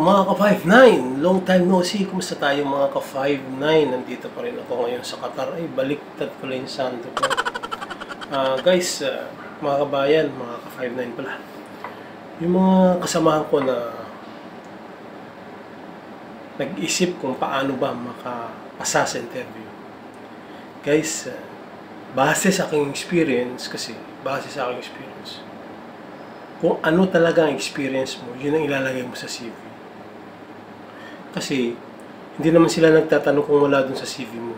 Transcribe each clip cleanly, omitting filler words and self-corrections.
mga ka-59, long time no see. Kumusta tayo mga ka-59? Nandito pa rin ako ngayon sa Qatar. Ay, baliktad pala yung santo ko. Guys, mga kabayan, mga ka-59 pala. Yung mga kasamahan ko na nag-isip kung paano ba makapasa sa interview. Guys, base sa aking experience, kung ano talaga ang experience mo, yun ang ilalagay mo sa CV. Kasi, hindi naman sila nagtatanong kung wala dun sa CV mo.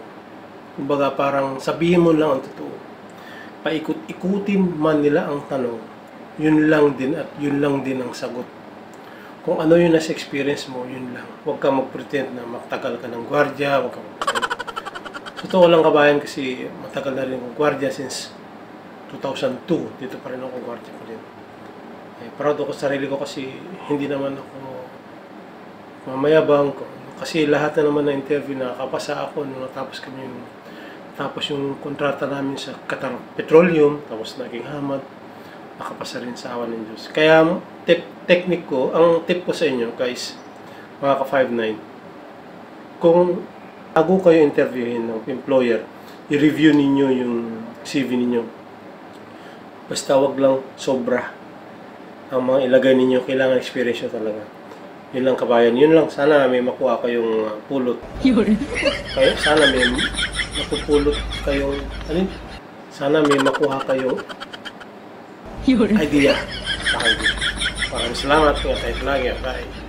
Kumbaga, parang sabihin mo lang ang totoo. Paikot-ikutin man nila ang tanong, yun lang din at yun lang din ang sagot. Kung ano yung nasa experience mo, yun lang. Huwag kang mag-pretend na matagal ka ng gwardiya, huwag kang mag-pretend. Totoo lang kabayan kasi matagal na rin akong gwardiya since 2002. Dito pa rin ako gwardiya ko din. Proud ako sa sarili ko kasi hindi naman ako mamayabang ko. Kasi lahat na naman na interview nakakapasa ako nung natapos yung kontrata namin sa Qatar Petroleum, tapos naging hamad, nakapasa rin sa awan ng Diyos. Kaya technique ko, ang tip ko sa inyo guys, mga ka-59, kung bago kayo interviewin ng employer, i-review ninyo yung CV ninyo. Basta wag lang sobra ang mga ilagay ninyo, kailangan experience nyo talaga. Yun lang kabayan, yun lang. Sana may makuha kayong pulot. Sana may mapupulot kayong, sana may makuha kayong idea. Maraming salamat. Kaya tayo lagi. Bye.